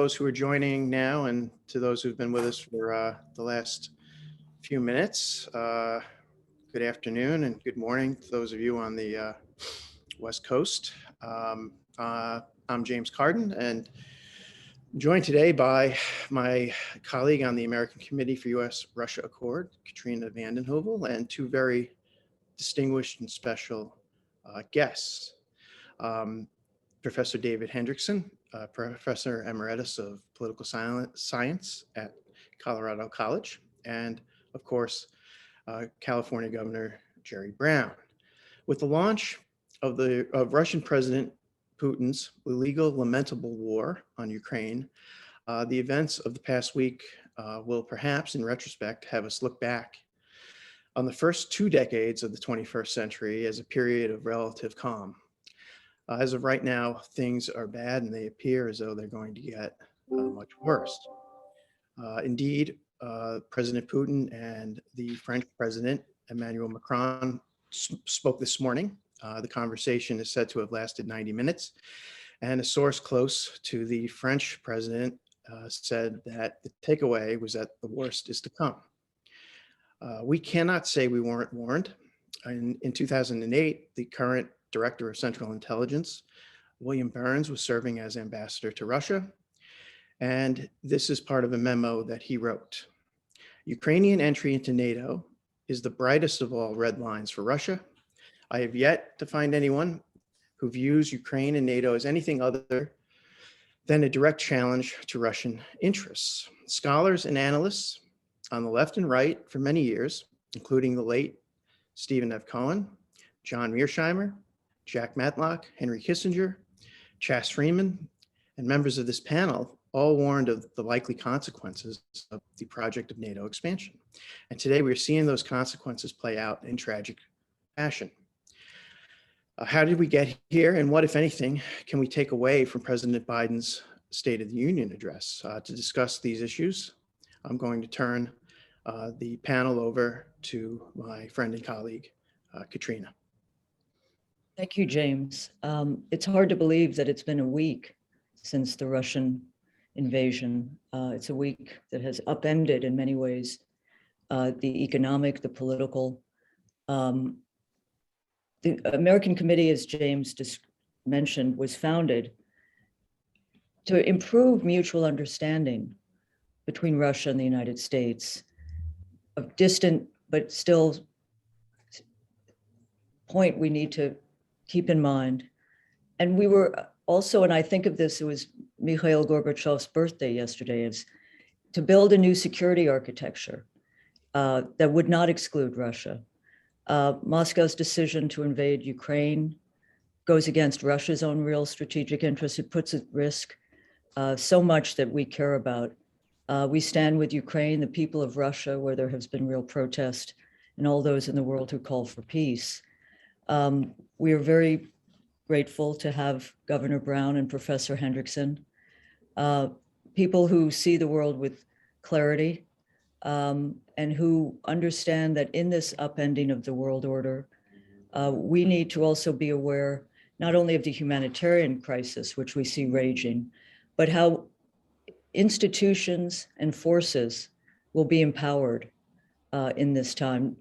those who are joining now and to those who've been with us for the last few minutes. Good afternoon and good morning to those of you on the West Coast. I'm James Carden, and I'm joined today by my colleague on the American Committee for U.S.-Russia Accord, Katrina vanden Heuvel, and two very distinguished and special guests. Professor David Hendrickson, Professor Emeritus of Political Science at Colorado College, and of course, California Governor Jerry Brown. With the launch of Russian President Putin's illegal, lamentable war on Ukraine, the events of the past week will perhaps, in retrospect, have us look back on the first 2 decades of the 21st century as a period of relative calm. As of right now, things are bad and they appear as though they're going to get much worse. Indeed, President Putin and the French President, Emmanuel Macron, spoke this morning. The conversation is said to have lasted 90 minutes. And a source close to the French president said that the takeaway was that the worst is to come. We cannot say we weren't warned. In 2008, the current Director of Central Intelligence, William Burns, was serving as ambassador to Russia. And this is part of a memo that he wrote. Ukrainian entry into NATO is the brightest of all red lines for Russia. I have yet to find anyone who views Ukraine and NATO as anything other than a direct challenge to Russian interests. Scholars and analysts on the left and right for many years, including the late Stephen F. Cohen, John Mearsheimer, Jack Matlock, Henry Kissinger, Chas Freeman, and members of this panel all warned of the likely consequences of the project of NATO expansion. And today we're seeing those consequences play out in tragic fashion. How did we get here, and what, if anything, can we take away from President Biden's State of the Union address? To discuss these issues, I'm going to turn the panel over to my friend and colleague, Katrina. Thank you, James. It's hard to believe that it's been a week since the Russian invasion. It's a week that has upended in many ways the economic, the political. The American Committee, as James just mentioned, was founded to improve mutual understanding between Russia and the United States, a distant but still point we need to keep in mind. And we were also, and I think of this, it was Mikhail Gorbachev's birthday yesterday, is to build a new security architecture that would not exclude Russia. Moscow's decision to invade Ukraine goes against Russia's own real strategic interests. It puts at risk so much that we care about. We stand with Ukraine, the people of Russia, where there has been real protest, and all those in the world who call for peace. We are very grateful to have Governor Brown and Professor Hendrickson, people who see the world with clarity and who understand that in this upending of the world order, we need to also be aware not only of the humanitarian crisis, which we see raging, but how institutions and forces will be empowered in this time.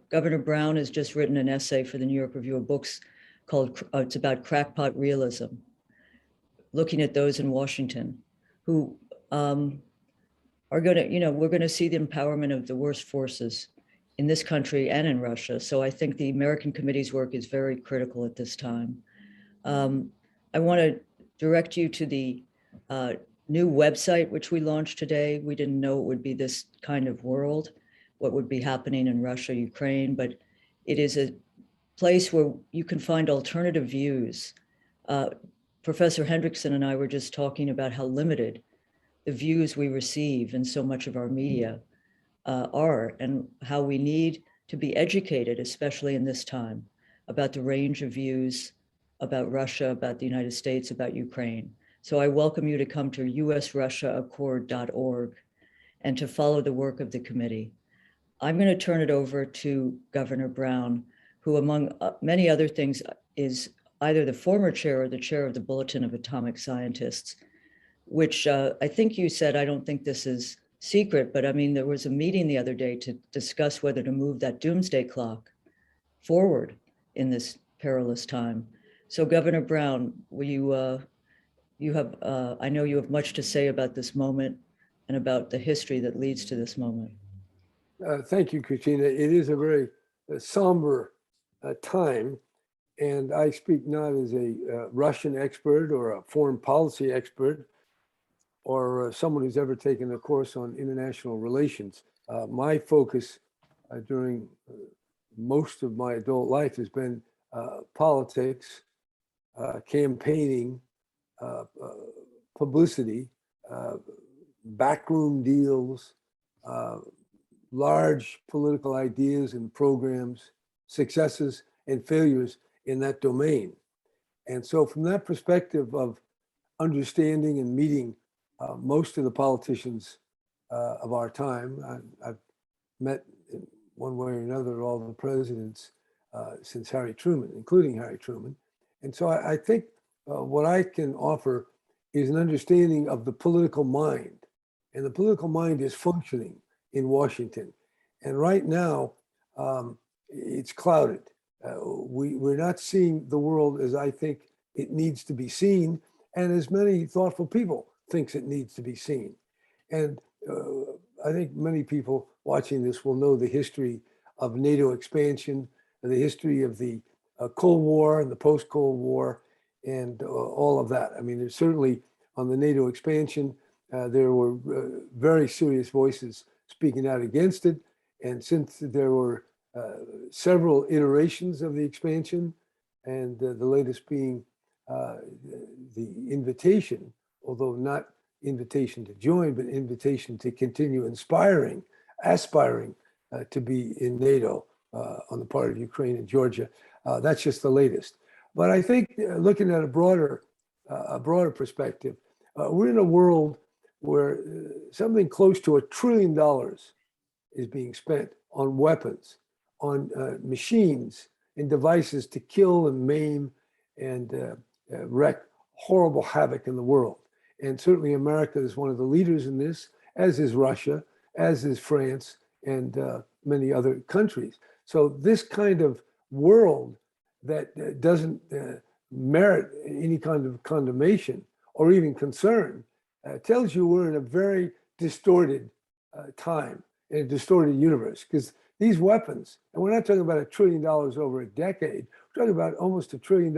Governor Brown has just written an essay for the New York Review of Books called, it's about Crackpot Realism, looking at those in Washington who are gonna, we're gonna see the empowerment of the worst forces in this country and in Russia. So I think the American Committee's work is very critical at this time. I wanna direct you to the new website, which we launched today. We didn't know it would be this kind of world, what would be happening in Russia, Ukraine, but it is a place where you can find alternative views. Professor Hendrickson and I were just talking about how limited the views we receive in so much of our media are, and how we need to be educated, especially in this time, about the range of views about Russia, about the United States, about Ukraine. So I welcome you to come to usrussiaaccord.org and to follow the work of the committee. I'm going to turn it over to Governor Brown, who among many other things is either the former chair or the chair of the Bulletin of Atomic Scientists, which I think you said, I don't think this is secret, but I mean, there was a meeting the other day to discuss whether to move that doomsday clock forward in this perilous time. So Governor Brown, will you have, I know you have much to say about this moment and about the history that leads to this moment. Thank you, Katrina. It is a very somber time, and I speak not as a Russian expert or a foreign policy expert or someone who's ever taken a course on international relations. My focus during most of my adult life has been politics, campaigning, publicity, backroom deals, large political ideas and programs, successes and failures in that domain. And so from that perspective of understanding and meeting most of the politicians of our time, I've met in one way or another all the presidents since Harry Truman, including Harry Truman. And so I think what I can offer is an understanding of the political mind. And the political mind is functioning in Washington. And right now, it's clouded. We're not seeing the world as I think it needs to be seen, and as many thoughtful people thinks it needs to be seen. And I think many people watching this will know the history of NATO expansion, the history of the Cold War and the post-Cold War, and all of that. I mean, there's certainly on the NATO expansion, there were very serious voices speaking out against it. And since there were several iterations of the expansion, and the latest being the invitation, although not invitation to join, but invitation to continue aspiring to be in NATO on the part of Ukraine and Georgia. That's just the latest. But I think looking at a broader perspective, we're in a world where something close to $1 trillion is being spent on weapons, on machines and devices to kill and maim and wreak horrible havoc in the world. And certainly America is one of the leaders in this, as is Russia, as is France, and many other countries. So this kind of world that doesn't merit any kind of condemnation or even concern tells you we're in a very distorted time, in a distorted universe, because these weapons, and we're not talking about $1 trillion over a decade, we're talking about almost $1 trillion,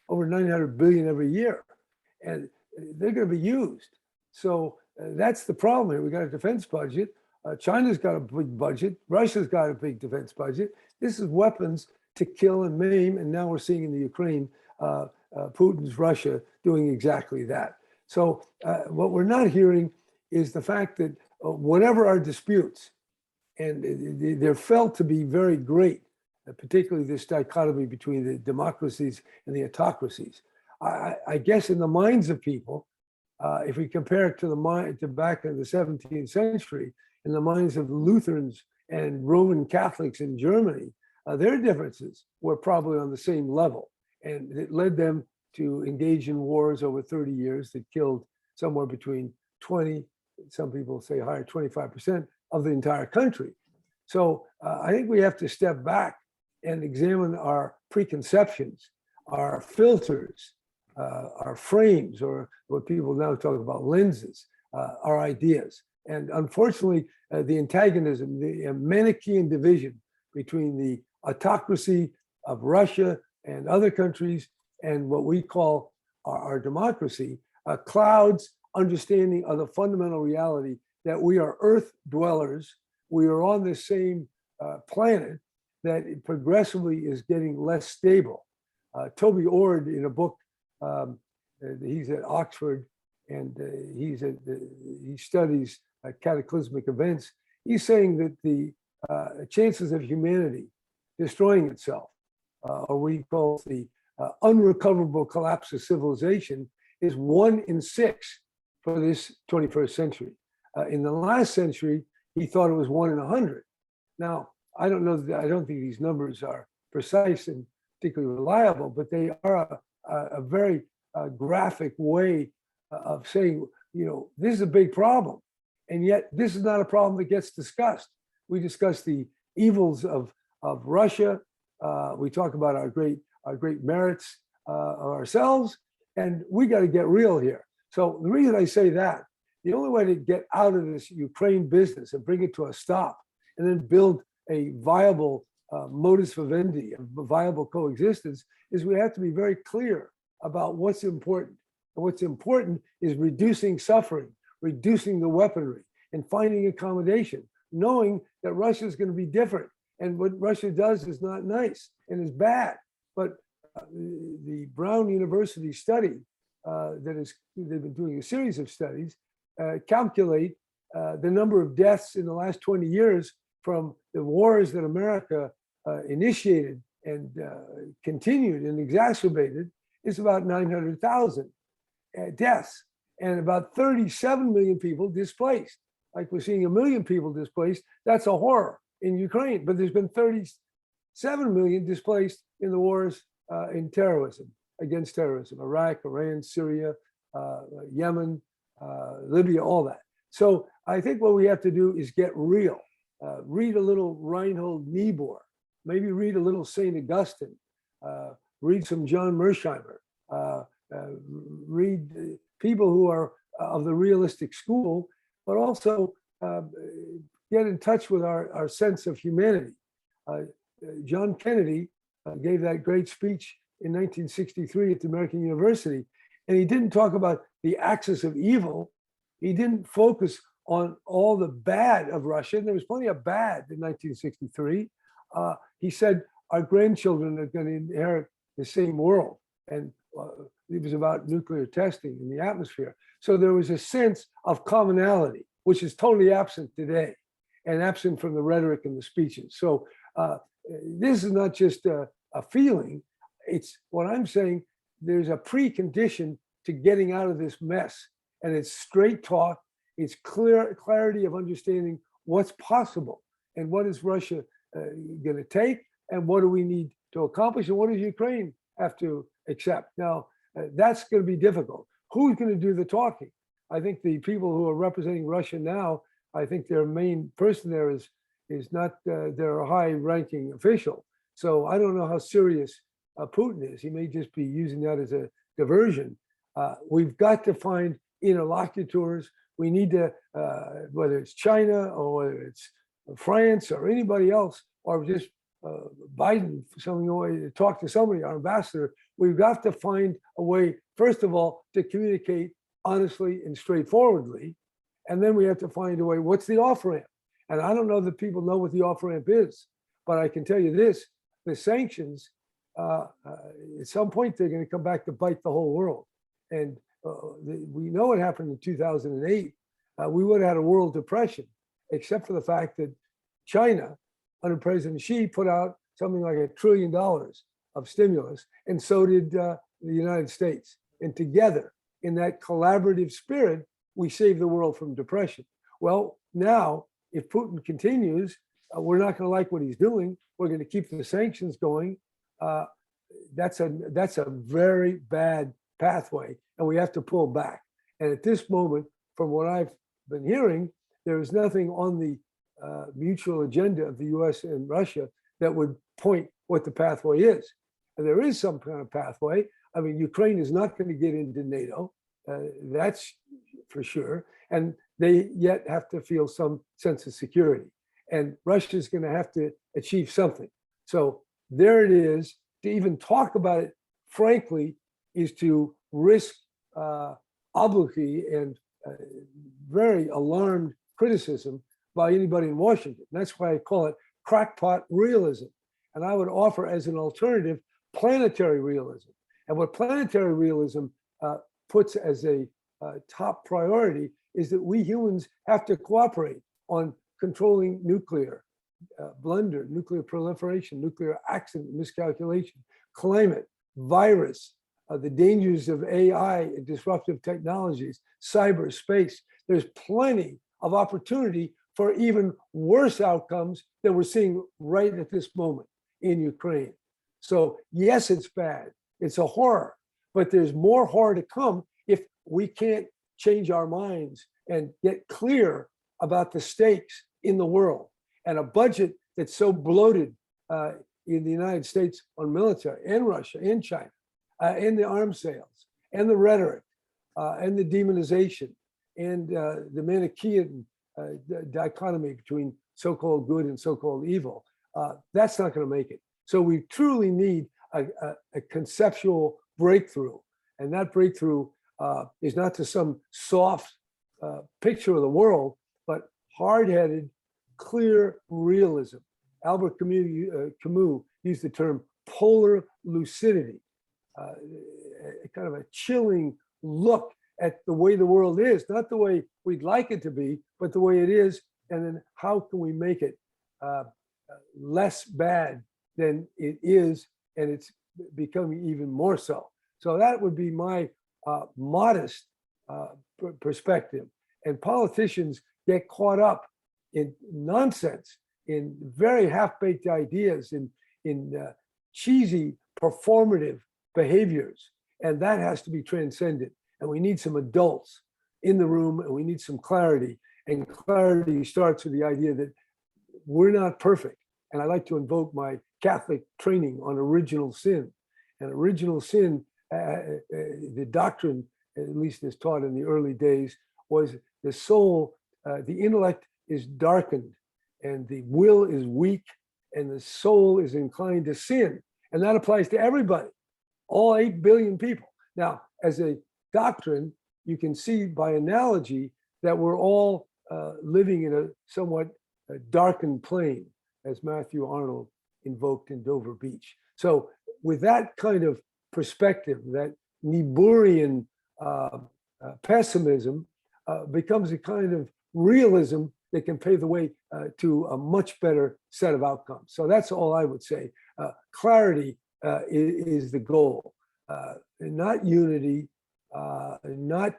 over 900 billion every year, and they're going to be used. So that's the problem here. We got a defense budget. China's got a big budget. Russia's got a big defense budget. This is weapons to kill and maim, and now we're seeing in the Ukraine, Putin's Russia doing exactly that. So what we're not hearing is the fact that whatever our disputes, and they're felt to be very great, particularly this dichotomy between the democracies and the autocracies. I guess in the minds of people, if we compare it to back in the 17th century, in the minds of Lutherans and Roman Catholics in Germany, their differences were probably on the same level. And it led them to engage in wars over 30 years that killed somewhere between 20, some people say higher, 25% of the entire country. So I think we have to step back and examine our preconceptions, our filters, our frames, or what people now talk about lenses, our ideas. And unfortunately, the antagonism, the Manichaean division between the autocracy of Russia and other countries and what we call our democracy clouds understanding of the fundamental reality that we are Earth dwellers. We are on the same planet that progressively is getting less stable. Toby Ord, in a book, he's at Oxford and he studies cataclysmic events. He's saying that the chances of humanity destroying itself, or what he calls the unrecoverable collapse of civilization, is 1 in 6 for this 21st century. In the last century, he thought it was 1 in 100. Now, I don't think these numbers are precise and particularly reliable, but they are a very graphic way of saying this is a big problem. And yet this is not a problem that gets discussed. We discuss the evils of Russia. We talk about our great merits of ourselves, and we got to get real here. So the reason I say that, the only way to get out of this Ukraine business and bring it to a stop and then build a viable modus vivendi, a viable coexistence, is we have to be very clear about what's important. And what's important is reducing suffering, reducing the weaponry, and finding accommodation, knowing that Russia is going to be different. And what Russia does is not nice and is bad. But the Brown University study they've been doing a series of studies, calculate the number of deaths in the last 20 years from the wars that America initiated and continued and exacerbated is about 900,000 deaths and about 37 million people displaced. Like we're seeing 1 million people displaced. That's a horror in Ukraine, but there's been 37 million displaced in the wars in terrorism, against terrorism, Iraq, Iran, Syria, Yemen, Libya, all that. So I think what we have to do is get real. Read a little Reinhold Niebuhr, maybe read a little St. Augustine, read some John Mersheimer, read people who are of the realistic school, but also get in touch with our sense of humanity. John Kennedy gave that great speech in 1963 at the American University, and he didn't talk about the axis of evil. He didn't focus on all the bad of Russia. And there was plenty of bad in 1963. He said, our grandchildren are going to inherit the same world. And it was about nuclear testing in the atmosphere. So there was a sense of commonality, which is totally absent today and absent from the rhetoric and the speeches. So this is not just a feeling. It's what I'm saying. There's a precondition to getting out of this mess. And it's straight talk. It's clarity of understanding what's possible and what is Russia going to take and what do we need to accomplish and what does Ukraine have to accept. Now, that's going to be difficult. Who's going to do the talking? I think the people who are representing Russia now, I think their main person there is not their high-ranking official. So I don't know how serious Putin is. He may just be using that as a diversion. We've got to find interlocutors. We need to, whether it's China or whether it's France or anybody else, or just Biden, something way to talk to somebody, our ambassador, we've got to find a way, first of all, to communicate honestly and straightforwardly. And then we have to find a way, what's the off-ramp? And I don't know that people know what the off-ramp is, but I can tell you this, the sanctions, at some point, they're going to come back to bite the whole world. And we know what happened in 2008. We would have had a world depression, except for the fact that China, under President Xi, put out something like $1 trillion of stimulus, and so did the United States. And together, in that collaborative spirit, we saved the world from depression. Well, now, if Putin continues, we're not going to like what he's doing. We're going to keep the sanctions going. That's a very bad pathway, and we have to pull back. And at this moment, from what I've been hearing, there is nothing on the mutual agenda of the US and Russia that would point what the pathway is. And there is some kind of pathway. I mean, Ukraine is not going to get into NATO. That's for sure. And they yet have to feel some sense of security. And Russia is going to have to achieve something. So there it is. To even talk about it, frankly, is to risk obloquy and very alarmed criticism by anybody in Washington. That's why I call it crackpot realism. And I would offer as an alternative, planetary realism. And what planetary realism puts as a top priority is that we humans have to cooperate on controlling nuclear blunder, nuclear proliferation, nuclear accident, miscalculation, climate, virus, the dangers of AI and disruptive technologies, cyberspace. There's plenty of opportunity for even worse outcomes that we're seeing right at this moment in Ukraine. So yes, it's bad. It's a horror, but there's more horror to come if we can't change our minds and get clear about the stakes in the world. And a budget that's so bloated in the United States on military, and Russia, and China, and the arms sales, and the rhetoric, and the demonization, and the Manichaean dichotomy between so-called good and so-called evil, that's not going to make it. So we truly need a conceptual breakthrough. And that breakthrough is not to some soft picture of the world, but hard-headed, clear realism. Albert Camus used the term polar lucidity, kind of a chilling look at the way the world is, not the way we'd like it to be, but the way it is, and then how can we make it less bad than it is, and it's becoming even more so. So that would be my modest perspective. And politicians get caught up in nonsense, in very half-baked ideas, in cheesy performative behaviors, and that has to be transcended. And we need some adults in the room, and we need some clarity. And clarity starts with the idea that we're not perfect. And I like to invoke my Catholic training on original sin. And original sin, the doctrine, at least as taught in the early days, was the soul, the intellect is darkened, and the will is weak, and the soul is inclined to sin. And that applies to everybody, all 8 billion people. Now, as a doctrine, you can see by analogy that we're all living in a somewhat darkened plane, as Matthew Arnold invoked in Dover Beach. So with that kind of perspective, that Niebuhrian pessimism becomes a kind of realism that can pave the way to a much better set of outcomes. So that's all I would say. Clarity is the goal, not unity, not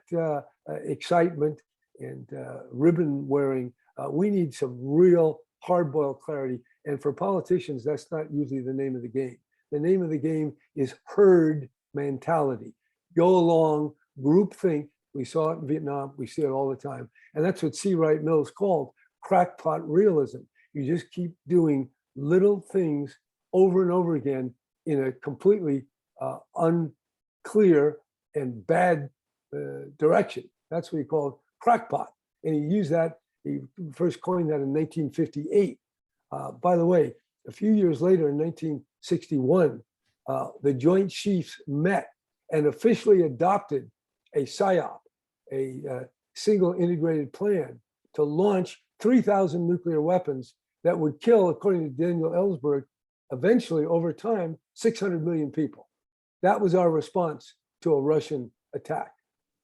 excitement and ribbon wearing. We need some real hard-boiled clarity. And for politicians, that's not usually the name of the game. The name of the game is herd mentality. Go along, groupthink. We saw it in Vietnam. We see it all the time. And that's what C. Wright Mills called crackpot realism. You just keep doing little things over and over again in a completely unclear and bad direction. That's what he called crackpot. And he used that, he first coined that in 1958. By the way, a few years later in 1961, the Joint Chiefs met and officially adopted a PSYOP, a single integrated plan to launch 3,000 nuclear weapons that would kill, according to Daniel Ellsberg, eventually over time, 600 million people. That was our response to a Russian attack,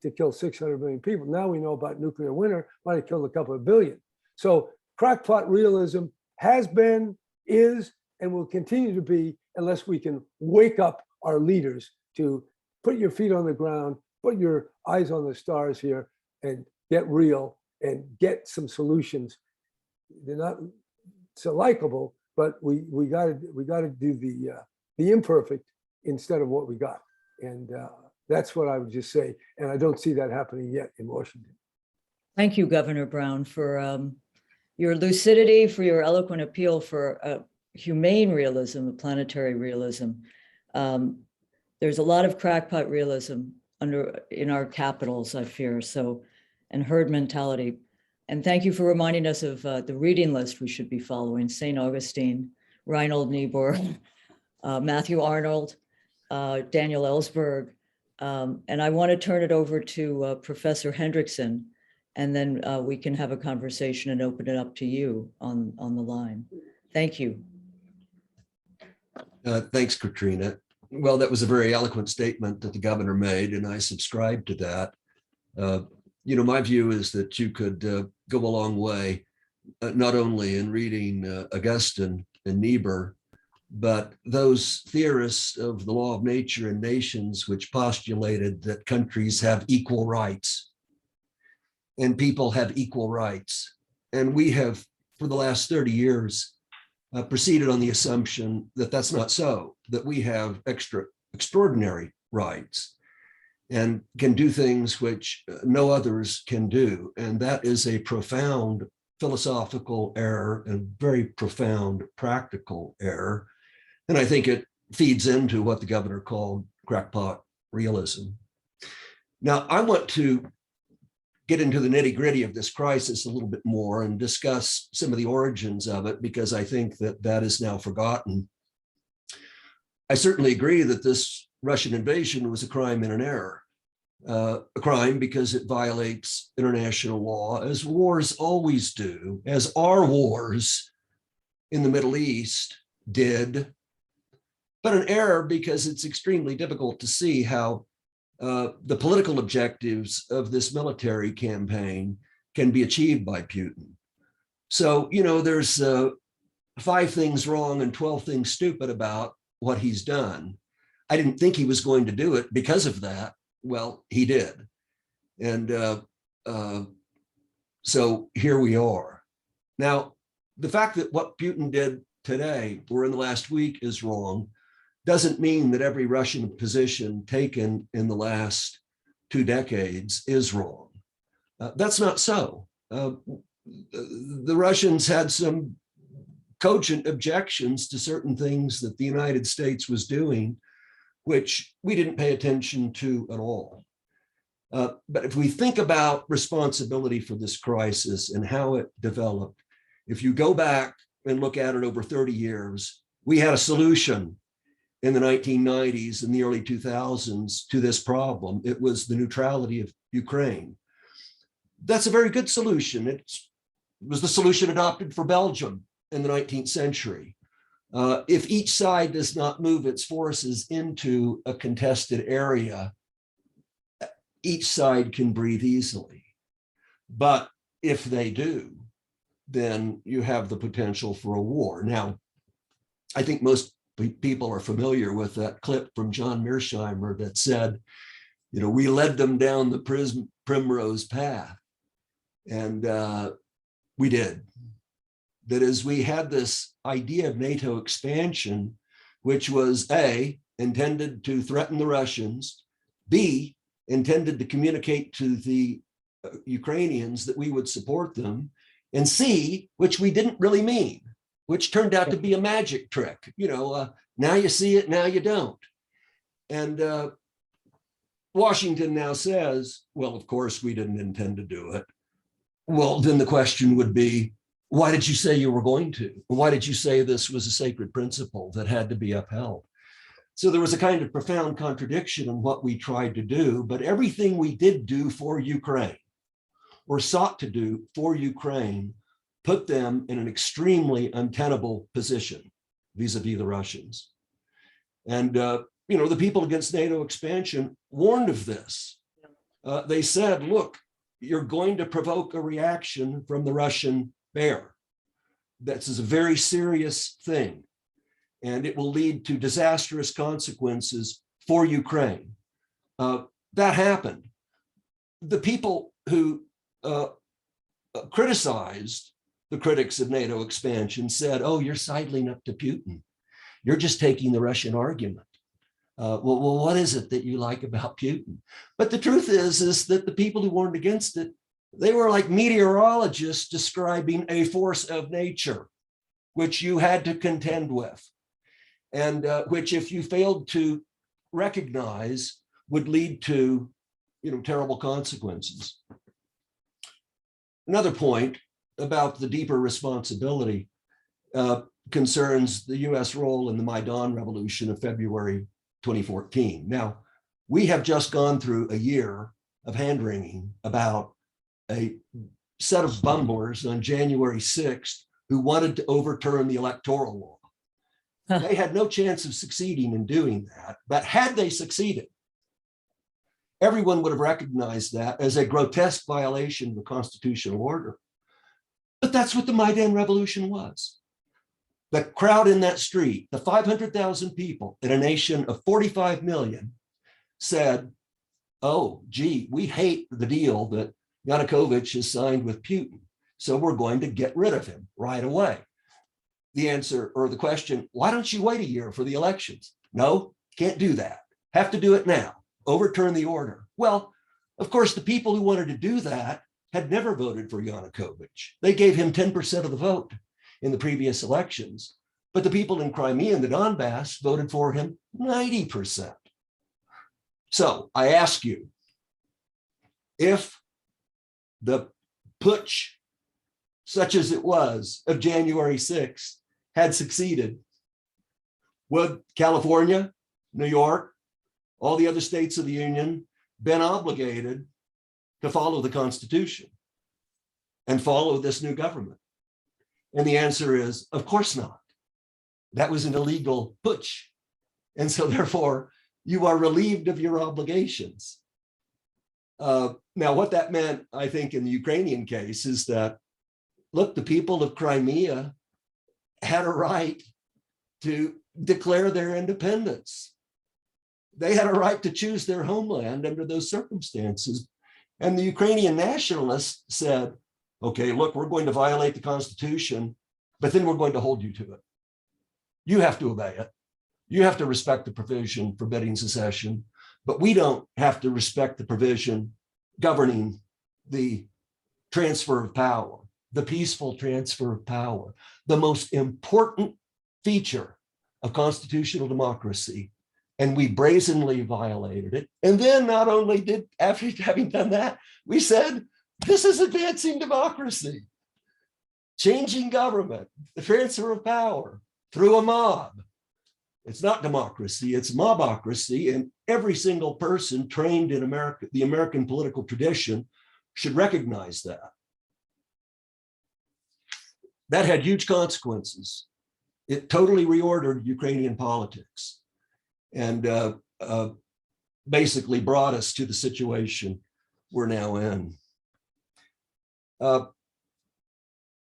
to kill 600 million people. Now we know about nuclear winter, might have killed a couple of billion. So crackpot realism has been, is, and will continue to be, unless we can wake up our leaders to put your feet on the ground, put your eyes on the stars here, and get real and get some solutions. They're not so likable, but we got to do the imperfect instead of what we got. And that's what I would just say. And I don't see that happening yet in Washington. Thank you, Governor Brown, for your lucidity, for your eloquent appeal for humane realism, planetary realism. There's a lot of crackpot realism in our capitals, I fear, so, and herd mentality. And thank you for reminding us of the reading list we should be following: St. Augustine, Reinhold Niebuhr, Matthew Arnold, Daniel Ellsberg. And I want to turn it over to Professor Hendrickson, and then we can have a conversation and open it up to you on the line. Thank you. Thanks, Katrina. Well, that was a very eloquent statement that the governor made, and I subscribe to that. My view is that you could go a long way, not only in reading Augustine and Niebuhr, but those theorists of the law of nature and nations which postulated that countries have equal rights and people have equal rights. And we have, for the last 30 years, proceeded on the assumption that that's not so, that we have extraordinary rights. and can do things which no others can do. And that is a profound philosophical error and very profound practical error. And I think it feeds into what the governor called crackpot realism. Now, I want to get into the nitty-gritty of this crisis a little bit more and discuss some of the origins of it, because I think that that is now forgotten. I certainly agree that this Russian invasion was a crime and an error. A crime because it violates international law, as wars always do, as our wars in the Middle East did, but an error because it's extremely difficult to see how the political objectives of this military campaign can be achieved by Putin. So, you know, there's 5 things wrong and 12 things stupid about what he's done. I didn't think he was going to do it because of that. Well, he did. And so here we are. Now, the fact that what Putin did today or in the last week is wrong doesn't mean that every Russian position taken in the last 2 decades is wrong. That's not so. The Russians had some cogent objections to certain things that the United States was doing, which we didn't pay attention to at all. But if we think about responsibility for this crisis and how it developed, if you go back and look at it over 30 years, we had a solution in the 1990s and the early 2000s to this problem. It was the neutrality of Ukraine. That's a very good solution. It was the solution adopted for Belgium in the 19th century. If each side does not move its forces into a contested area, each side can breathe easily. But if they do, then you have the potential for a war. Now, I think most people are familiar with that clip from John Mearsheimer that said, you know, we led them down the primrose path. And we did. That is, we had this idea of NATO expansion, which was A, intended to threaten the Russians, B, intended to communicate to the Ukrainians that we would support them, and C, which we didn't really mean, which turned out to be a magic trick. You know, now you see it, now you don't. And Washington now says, well, of course, we didn't intend to do it. Well, then the question would be, why did you say you were going to? Why did you say this was a sacred principle that had to be upheld? So there was a kind of profound contradiction in what we tried to do, but everything we did do for Ukraine or sought to do for Ukraine put them in an extremely untenable position vis-a-vis the Russians. And, you know, the people against NATO expansion warned of this. They said, look, you're going to provoke a reaction from the Russian bear. This is a very serious thing, and it will lead to disastrous consequences for Ukraine. That happened. The people who criticized the critics of NATO expansion said, oh, you're sidling up to Putin. You're just taking the Russian argument. Well, what is it that you like about Putin? But the truth is that the people who warned against it, they were like meteorologists describing a force of nature, which you had to contend with, and which, if you failed to recognize, would lead to, you know, terrible consequences. Another point about the deeper responsibility concerns the U.S. role in the Maidan Revolution of February 2014. Now, we have just gone through a year of hand-wringing about a set of bumblers on January 6th who wanted to overturn the electoral law. They had no chance of succeeding in doing that, but had they succeeded, everyone would have recognized that as a grotesque violation of the constitutional order. But that's what the Maidan Revolution was. The crowd in that street, the 500,000 people in a nation of 45 million said, oh, gee, we hate the deal that Yanukovych has signed with Putin, so we're going to get rid of him right away. The answer, or the question, why don't you wait a year for the elections? No, can't do that. Have to do it now. overturn the order. Well, of course, the people who wanted to do that had never voted for Yanukovych. They gave him 10% of the vote in the previous elections, but the people in Crimea and the Donbass voted for him 90%. So I ask you, if the putsch, such as it was, of January 6th had succeeded, would California, New York, all the other states of the Union been obligated to follow the Constitution and follow this new government? And the answer is, of course not. That was an illegal putsch. And so therefore, you are relieved of your obligations. Now, what that meant, I think, in the Ukrainian case is that, look, the people of Crimea had a right to declare their independence. They had a right to choose their homeland under those circumstances. And the Ukrainian nationalists said, okay, look, we're going to violate the Constitution, but then we're going to hold you to it. You have to obey it. You have to respect the provision forbidding secession, but we don't have to respect the provision governing the transfer of power, the peaceful transfer of power, the most important feature of constitutional democracy. And we brazenly violated it. And then not only did, after having done that, we said, this is advancing democracy, changing government, the transfer of power through a mob. It's not democracy, it's mobocracy, and every single person trained in America, the American political tradition, should recognize that. That had huge consequences. It totally reordered Ukrainian politics and basically brought us to the situation we're now in.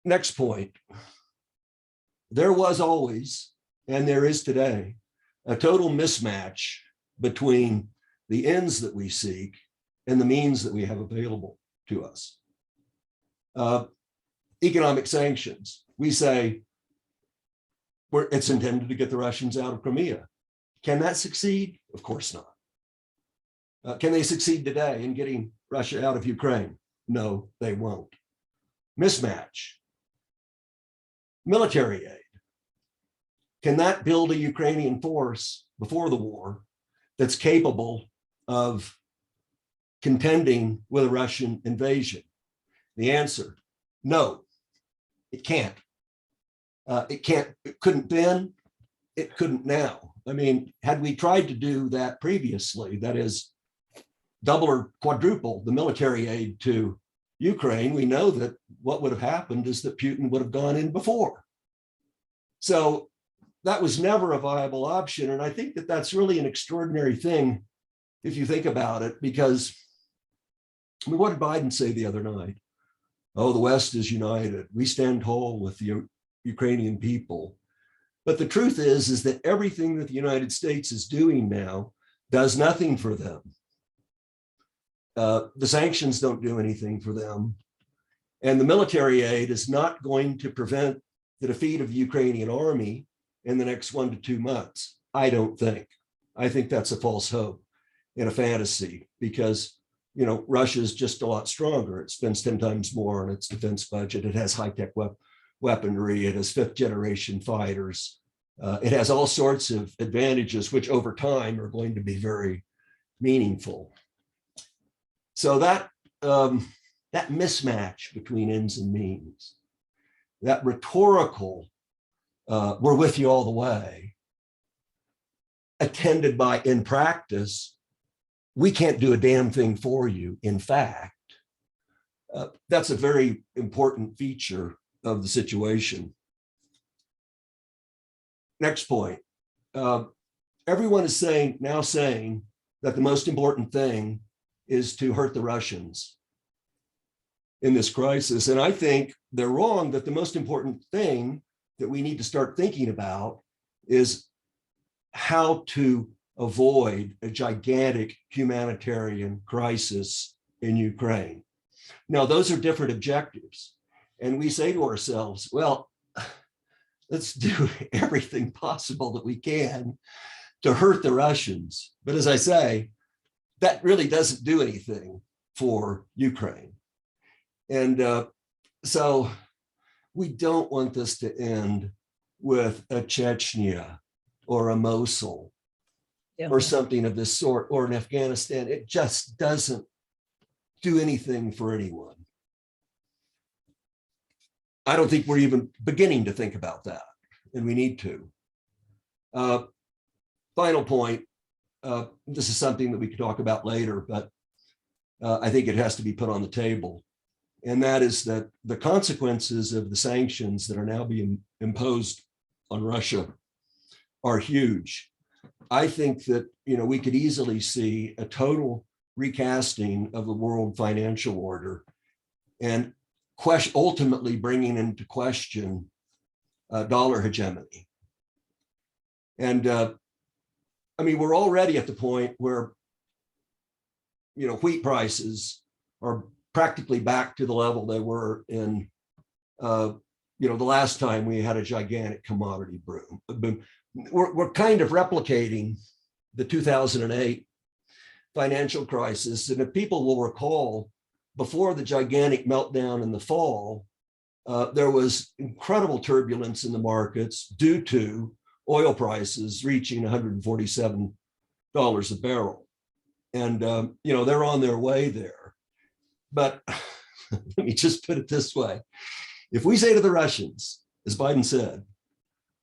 Next point. There was always, and there is today, a total mismatch between the ends that we seek and the means that we have available to us. Economic sanctions. We say it's intended to get the Russians out of Crimea. Can that succeed? Of course not. Can they succeed today in getting Russia out of Ukraine? No, they won't. Mismatch. Military aid. Can that build a Ukrainian force before the war that's capable of contending with a Russian invasion? The answer, no, it can't. It couldn't then, it couldn't now. I mean, had we tried to do that previously, that is double or quadruple the military aid to Ukraine, we know that what would have happened is that Putin would have gone in before. So that was never a viable option. And I think that that's really an extraordinary thing if you think about it, because I mean, what did Biden say the other night? Oh, the West is united. We stand tall with the Ukrainian people. But the truth is that everything that the United States is doing now does nothing for them. The sanctions don't do anything for them. And the military aid is not going to prevent the defeat of the Ukrainian army in the next 1 to 2 months. I don't think. I think that's a false hope and a fantasy because, you know, Russia is just a lot stronger. It spends 10 times more on its defense budget. It has high-tech weaponry. It has 5th generation fighters. It has all sorts of advantages, which over time are going to be very meaningful. So that mismatch between ends and means, that rhetorical, we're with you all the way, attended by, in practice, we can't do a damn thing for you. In fact, that's a very important feature of the situation. Next point. Everyone is now saying that the most important thing is to hurt the Russians in this crisis. And I think they're wrong, that the most important thing that we need to start thinking about is how to avoid a gigantic humanitarian crisis in Ukraine. Now, those are different objectives. And we say to ourselves, well, let's do everything possible that we can to hurt the Russians. But as I say, that really doesn't do anything for Ukraine. And so we don't want this to end with a Chechnya or a Mosul or something of this sort, or in Afghanistan. It just doesn't do anything for anyone. I don't think we're even beginning to think about that, and we need to. Final point, this is something that we could talk about later, but I think it has to be put on the table. And that is that the consequences of the sanctions that are now being imposed on Russia are huge. I think that, we could easily see a total recasting of the world financial order and ultimately bringing into question dollar hegemony. And we're already at the point where, wheat prices are practically back to the level they were in, the last time we had a gigantic commodity boom. We're kind of replicating the 2008 financial crisis. And if people will recall, before the gigantic meltdown in the fall, there was incredible turbulence in the markets due to oil prices reaching $147 a barrel. And, they're on their way there. But let me just put it this way. If we say to the Russians, as Biden said,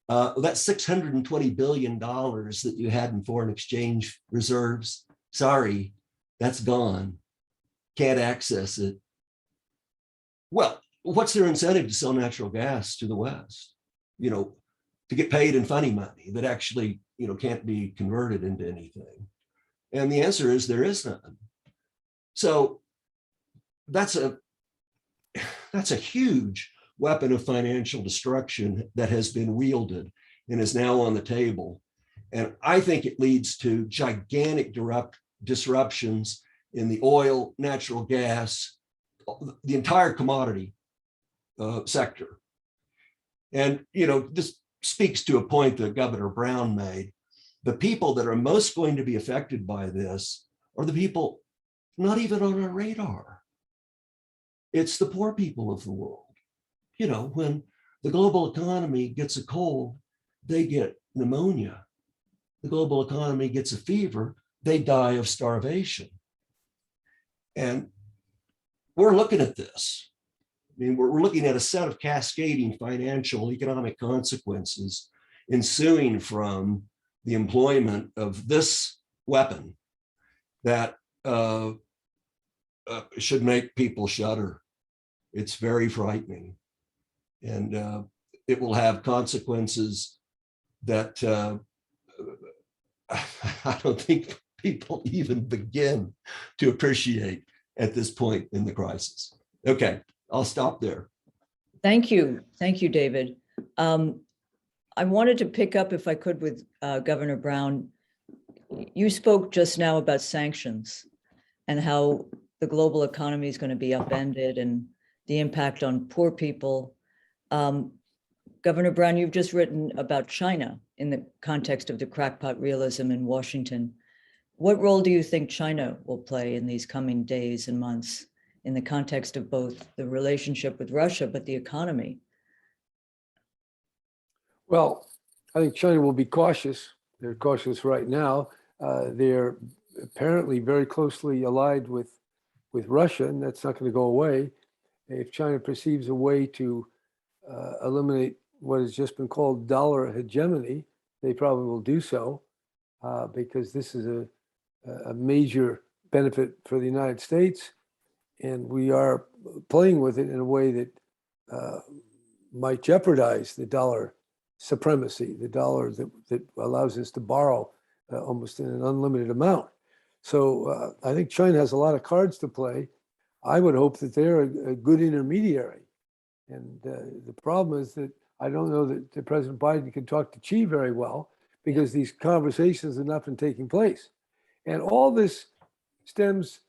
that $620 billion that you had in foreign exchange reserves, sorry, that's gone. Can't access it. Well, what's their incentive to sell natural gas to the West? To get paid in funny money that actually, can't be converted into anything. And the answer is there is none. So that's a huge weapon of financial destruction that has been wielded and is now on the table. And I think it leads to gigantic disruptions in the oil, natural gas, the entire commodity sector. And, this speaks to a point that Governor Brown made. The people that are most going to be affected by this are the people not even on our radar. It's the poor people of the world. When the global economy gets a cold, they get pneumonia. The global economy gets a fever, they die of starvation. And we're looking at this. We're looking at a set of cascading financial, economic consequences ensuing from the employment of this weapon that should make people shudder. It's very frightening. And it will have consequences that I don't think people even begin to appreciate at this point in the crisis. Okay, I'll stop there. Thank you. Thank you, David. I wanted to pick up, if I could, with Governor Brown. You spoke just now about sanctions and how the global economy is going to be upended and the impact on poor people. Governor Brown, you've just written about China in the context of the crackpot realism in Washington. What role do you think China will play in these coming days and months in the context of both the relationship with Russia, but the economy? Well, I think China will be cautious. They're cautious right now. They're apparently very closely allied with Russia, and that's not going to go away. If China perceives a way to eliminate what has just been called dollar hegemony, they probably will do so, because this is a major benefit for the United States, and we are playing with it in a way that might jeopardize the dollar supremacy, the dollar that allows us to borrow almost in an unlimited amount. So I think China has a lot of cards to play. I would hope that they're a good intermediary. And the problem is that I don't know that President Biden can talk to Xi very well, because these conversations have not been taking place. And all this stems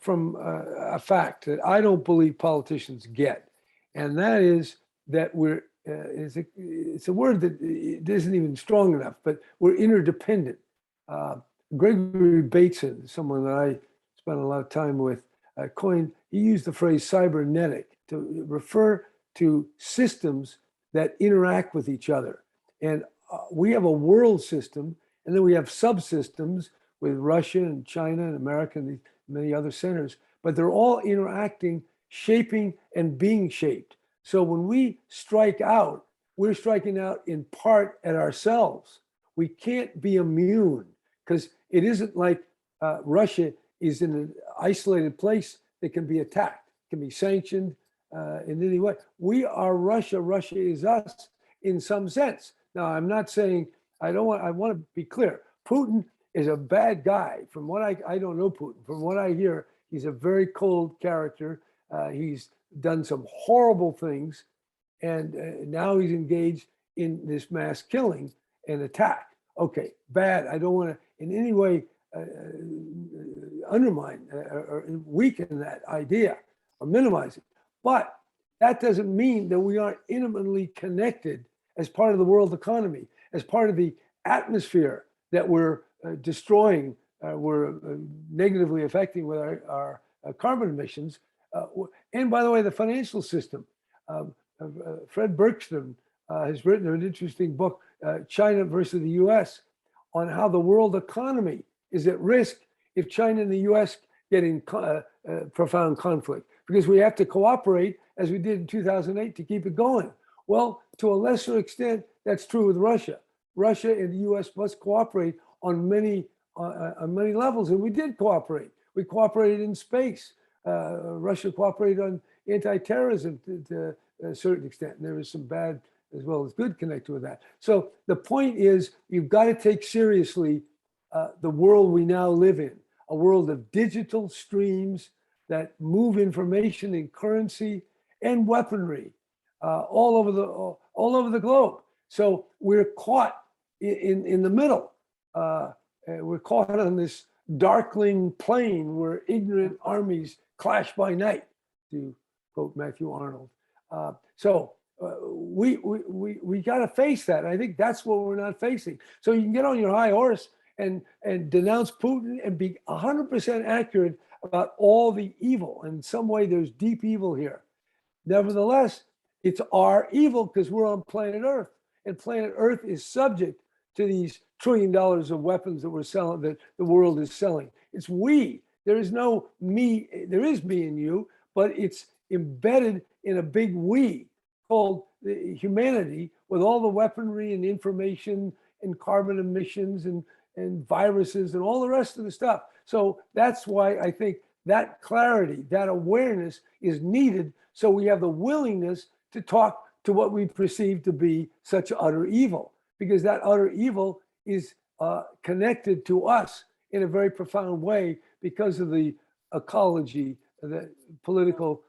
from a fact that I don't believe politicians get. And that is that it's a word that it isn't even strong enough, but we're interdependent. Gregory Bateson, someone that I spent a lot of time with, he used the phrase cybernetic to refer to systems that interact with each other. And we have a world system, and then we have subsystems with Russia and China and America and many other centers, but they're all interacting, shaping, and being shaped. So when we strike out, we're striking out in part at ourselves. We can't be immune, because it isn't like Russia is in an isolated place that can be attacked, can be sanctioned in any way. We are Russia. Russia is us in some sense. Now, I'm not saying, I want to be clear. Putin is a bad guy. From what I don't know Putin. From what I hear, he's a very cold character. He's done some horrible things. And now he's engaged in this mass killing and attack. Okay, bad. I don't want to in any way undermine or weaken that idea or minimize it. But that doesn't mean that we aren't intimately connected as part of the world economy, as part of the atmosphere that we're destroying, we're negatively affecting with our carbon emissions. And by the way, the financial system. Fred Bergstrom has written an interesting book, China versus the US, on how the world economy is at risk if China and the US get in profound conflict, because we have to cooperate as we did in 2008 to keep it going. Well, to a lesser extent, that's true with Russia. Russia and the US must cooperate on many levels, and we did cooperate. We cooperated in space. Russia cooperated on anti-terrorism to a certain extent, and there was some bad as well as good connected with that. So the point is, you've got to take seriously the world we now live in, a world of digital streams that move information and currency and weaponry all over the globe. So we're caught in the middle. We're caught on this darkling plain where ignorant armies clash by night, to quote Matthew Arnold. We got to face that. And I think that's what we're not facing. So you can get on your high horse and denounce Putin and be 100% accurate about all the evil. And in some way, there's deep evil here. Nevertheless, it's our evil because we're on planet Earth, and planet Earth is subject to these $1 trillion of weapons that we're selling, that the world is selling. It's we. There is no me. There is me and you, but it's embedded in a big we called humanity, with all the weaponry and information and carbon emissions and viruses and all the rest of the stuff. So that's why I think that clarity, that awareness is needed, so we have the willingness to talk to what we perceive to be such utter evil, because that utter evil is connected to us in a very profound way because of the ecology, the political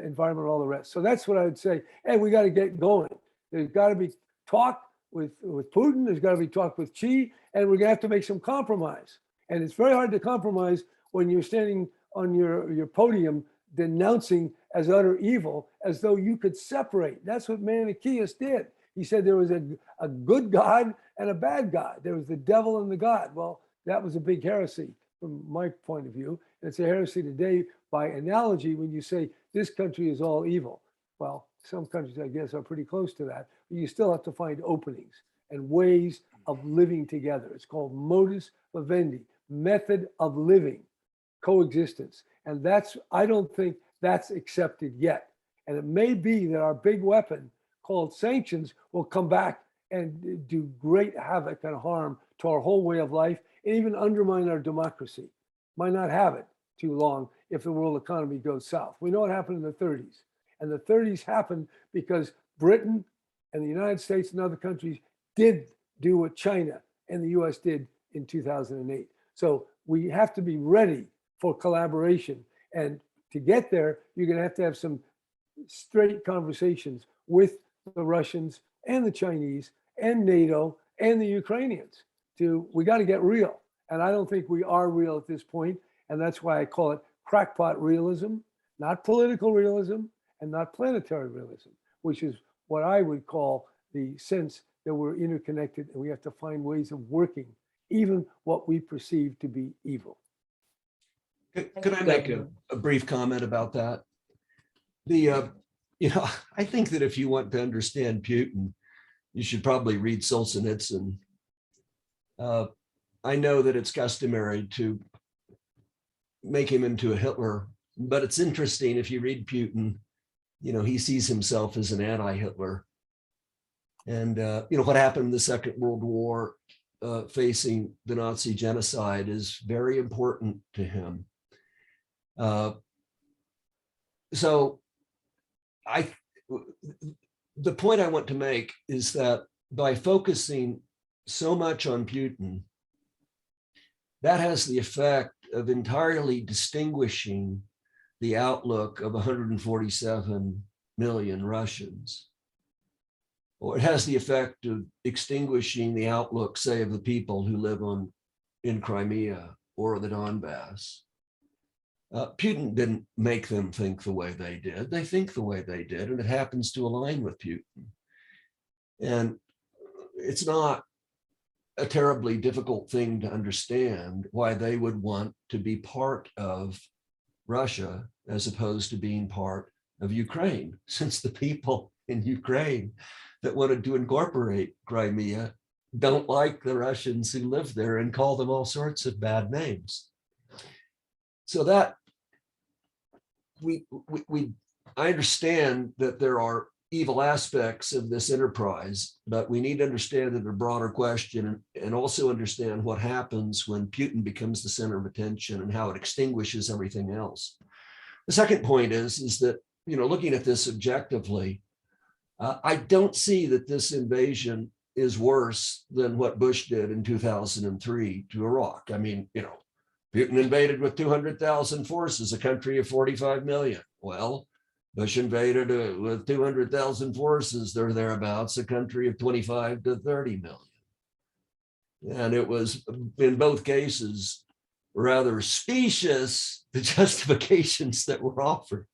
environment, all the rest. So that's what I would say. Hey, we got to get going. There's got to be talk with Putin. There's got to be talk with Xi, and we're gonna have to make some compromise. And it's very hard to compromise when you're standing on your podium denouncing as utter evil, as though you could separate. That's what Manichaeus did. He said there was a good God and a bad God. There was the devil and the God. Well, that was a big heresy from my point of view. And it's a heresy today by analogy when you say this country is all evil. Well, some countries, I guess, are pretty close to that, but you still have to find openings and ways of living together. It's called modus vivendi, method of living, coexistence. And I don't think that's accepted yet. And it may be that our big weapon called sanctions will come back and do great havoc and harm to our whole way of life, and even undermine our democracy. Might not have it too long if the world economy goes south. We know what happened in the 30s. And the 30s happened because Britain and the United States and other countries did do what China and the US did in 2008. So we have to be ready for collaboration. And to get there, you're going to have some straight conversations with the Russians and the Chinese and NATO and the Ukrainians. We got to get real. And I don't think we are real at this point. And that's why I call it crackpot realism, not political realism and not planetary realism, which is what I would call the sense that we're interconnected and we have to find ways of working even what we perceive to be evil. Could I make a brief comment about that? I think that if you want to understand Putin, you should probably read Solzhenitsyn. I know that it's customary to make him into a Hitler, but it's interesting if you read Putin, he sees himself as an anti-Hitler. And, what happened in the Second World War facing the Nazi genocide is very important to him. So the point I want to make is that by focusing so much on Putin, that has the effect of entirely distinguishing the outlook of 147 million Russians. Or it has the effect of extinguishing the outlook, say, of the people who live in Crimea or the Donbass. Putin didn't make them think the way they did. They think the way they did, and it happens to align with Putin. And it's not a terribly difficult thing to understand why they would want to be part of Russia as opposed to being part of Ukraine, since the people in Ukraine that wanted to incorporate Crimea don't like the Russians who live there and call them all sorts of bad names. So that I understand that there are evil aspects of this enterprise, but we need to understand the broader question and also understand what happens when Putin becomes the center of attention and how it extinguishes everything else. The second point is that, looking at this objectively, I don't see that this invasion is worse than what Bush did in 2003 to Iraq. I mean, Putin invaded with 200,000 forces, a country of 45 million. Well, Bush invaded with 200,000 forces, or thereabouts, a country of 25 to 30 million. And it was, in both cases, rather specious, the justifications that were offered.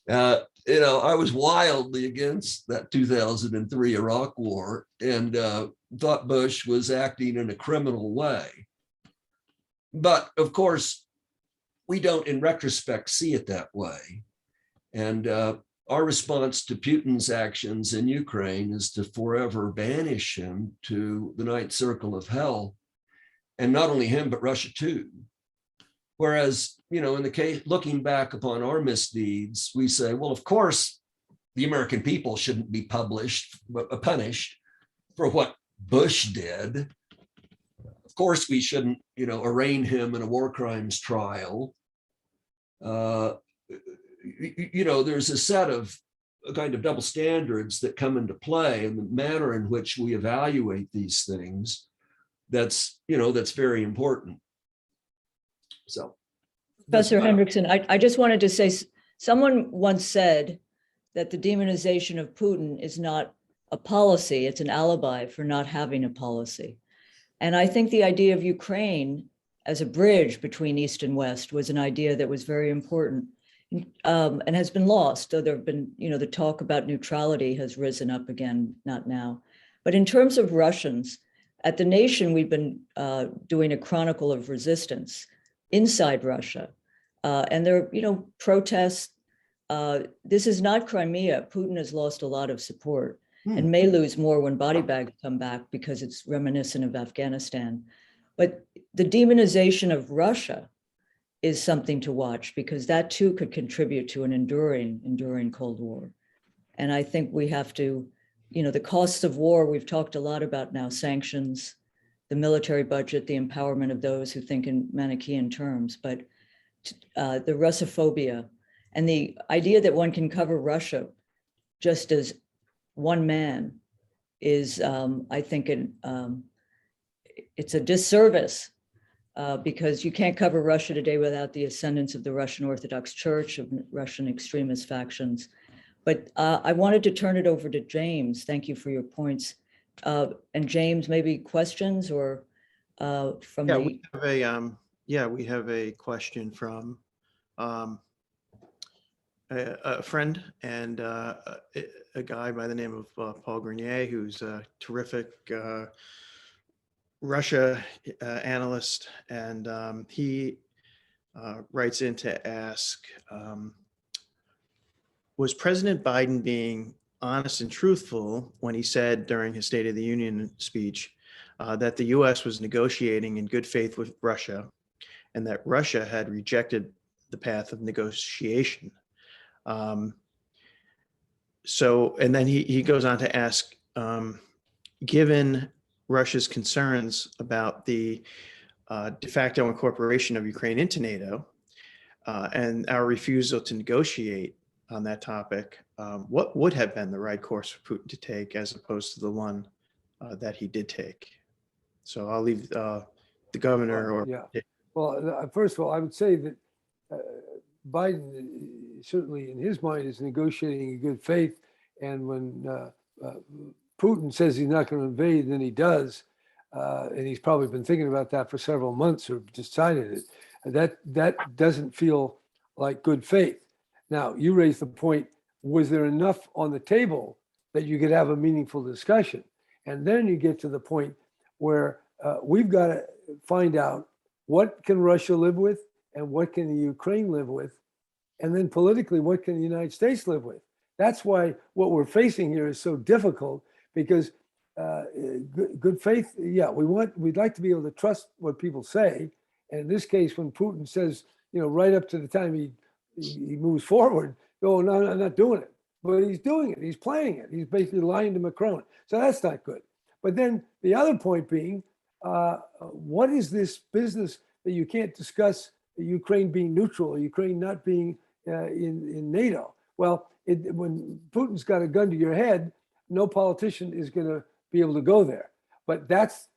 I was wildly against that 2003 Iraq war and thought Bush was acting in a criminal way. But of course, we don't, in retrospect, see it that way. And our response to Putin's actions in Ukraine is to forever banish him to the ninth circle of hell. And not only him, but Russia too. Whereas, in the case, looking back upon our misdeeds, we say, well, of course, the American people shouldn't be punished for what Bush did. Of course, we shouldn't, arraign him in a war crimes trial. There's a set of kind of double standards that come into play in the manner in which we evaluate these things. That's very important. So, Professor Hendrickson, I just wanted to say, someone once said that the demonization of Putin is not a policy, it's an alibi for not having a policy. And I think the idea of Ukraine as a bridge between East and West was an idea that was very important and has been lost. Though there have been, the talk about neutrality has risen up again, not now. But in terms of Russians, at The Nation, we've been doing a chronicle of resistance inside Russia. And there are, protests. This is not Crimea. Putin has lost a lot of support and may lose more when body bags come back because it's reminiscent of Afghanistan. But the demonization of Russia is something to watch because that too could contribute to an enduring Cold War. And I think we have to, the costs of war, we've talked a lot about now, sanctions, the military budget, the empowerment of those who think in Manichaean terms, but the Russophobia and the idea that one can cover Russia just as one man is, I think, it's a disservice because you can't cover Russia today without the ascendance of the Russian Orthodox Church, of Russian extremist factions. But I wanted to turn it over to James. Thank you for your points. And James, maybe questions or from we have a question from a friend and a guy by the name of Paul Grenier, who's a terrific Russia analyst, and he writes in to ask, was President Biden being honest and truthful when he said during his State of the Union speech that the US was negotiating in good faith with Russia and that Russia had rejected the path of negotiation? And then he goes on to ask, given Russia's concerns about the de facto incorporation of Ukraine into NATO and our refusal to negotiate on that topic, what would have been the right course for Putin to take as opposed to the one that he did take? So I'll leave the governor or. Yeah. Well, first of all, I would say that Biden certainly in his mind is negotiating in good faith. And when Putin says he's not going to invade, then he does. And he's probably been thinking about that for several months or decided it. That doesn't feel like good faith. Now, you raised the point, was there enough on the table that you could have a meaningful discussion? And then you get to the point where we've got to find out what can Russia live with and what can the Ukraine live with? And then politically, what can the United States live with? That's why what we're facing here is so difficult, because good faith, yeah, we'd like to be able to trust what people say. And in this case, when Putin says, right up to the time he moves forward, oh, no, I'm not doing it. But he's doing it. He's playing it. He's basically lying to Macron. So that's not good. But then the other point being, what is this business that you can't discuss Ukraine being neutral or Ukraine not being in NATO? Well, when Putin's got a gun to your head, no politician is going to be able to go there. But that's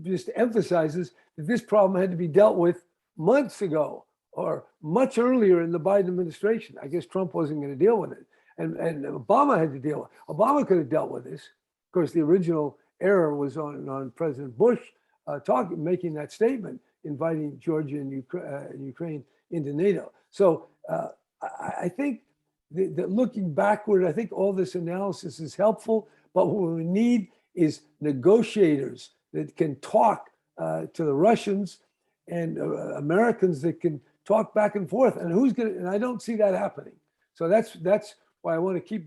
just emphasizes that this problem had to be dealt with months ago or much earlier in the Biden administration. I guess Trump wasn't going to deal with it. And Obama had to deal with it. Obama could have dealt with this. Of course, the original error was on President Bush making that statement, inviting Georgia and Ukraine into NATO. So I think that looking backward, I think all this analysis is helpful, but what we need is negotiators that can talk to the Russians and Americans that can talk back and forth. And and I don't see that happening. So that's why I want to keep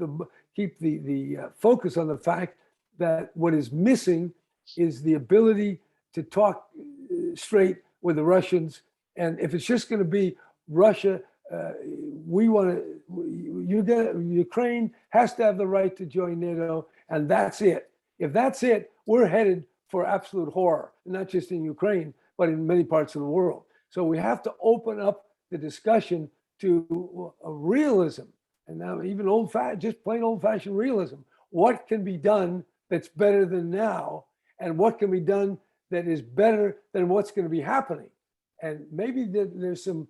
the focus on the fact that what is missing is the ability to talk straight with the Russians. And if it's just going to be Russia, Ukraine has to have the right to join NATO, and that's it. If that's it, we're headed for absolute horror, not just in Ukraine, but in many parts of the world. So we have to open up the discussion to a realism, and now even just plain old-fashioned realism. What can be done that's better than now, and what can be done that is better than what's going to be happening? And maybe there's some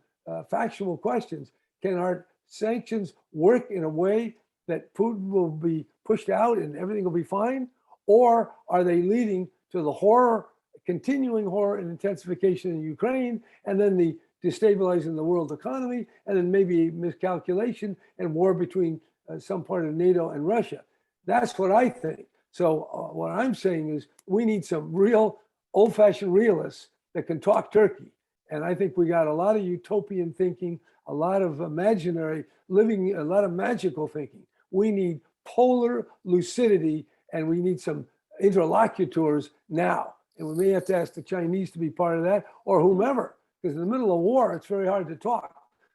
factual questions. Can our sanctions work in a way that Putin will be pushed out and everything will be fine? Or are they leading to the horror, continuing horror and intensification in Ukraine, and then the destabilizing the world economy, and then maybe miscalculation and war between some part of NATO and Russia? That's what I think. So what I'm saying is we need some real old-fashioned realists that can talk turkey. And I think we got a lot of utopian thinking, a lot of imaginary living, a lot of magical thinking. We need polar lucidity, and we need some interlocutors now. And we may have to ask the Chinese to be part of that, or whomever, because in the middle of war, it's very hard to talk.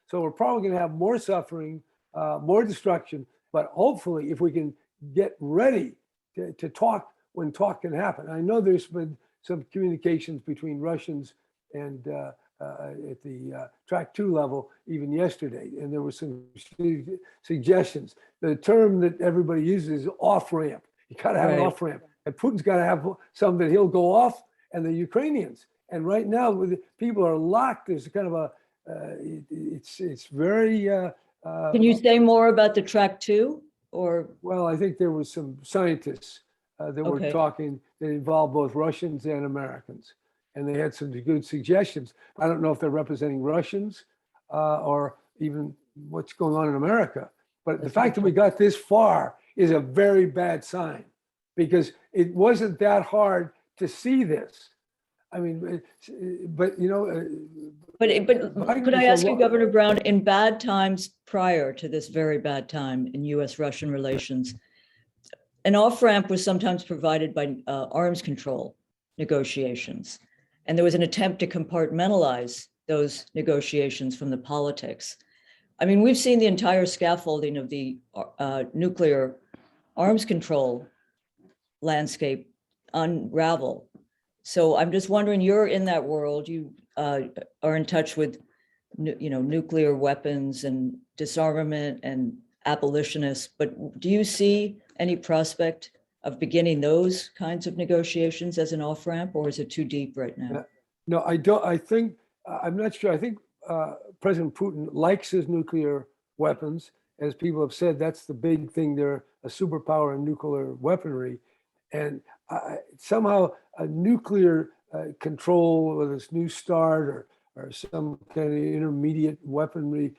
So we're probably going to have more suffering, more destruction. But hopefully, if we can get ready to talk when talk can happen. I know there's been some communications between Russians and at the track 2 level even yesterday, and there were some suggestions. The term that everybody uses is off-ramp. You got to have an off-ramp, and Putin's got to have some that he'll go off, and the Ukrainians. And right now, people are locked. There's kind of a it's very. Can you say more about the track 2? Or well, I think there was some scientists that were talking that involved both Russians and Americans, and they had some good suggestions. I don't know if they're representing Russians or even what's going on in America, but the fact that we got this far is a very bad sign, because it wasn't that hard to see this. I mean, but you know, But Biden could I is a ask you, lo- Governor Brown, in bad times prior to this very bad time in US-Russian relations, an off-ramp was sometimes provided by arms control negotiations. And there was an attempt to compartmentalize those negotiations from the politics. I mean, we've seen the entire scaffolding of the nuclear arms control landscape unravel. So I'm just wondering, you're in that world, you are in touch with nuclear weapons and disarmament and abolitionists, but do you see any prospect of beginning those kinds of negotiations as an off-ramp, or is it too deep right now? No, I don't. I think I'm not sure. I think President Putin likes his nuclear weapons. As people have said, that's the big thing. They're a superpower in nuclear weaponry. And somehow a nuclear control, whether it's New START or some kind of intermediate weaponry,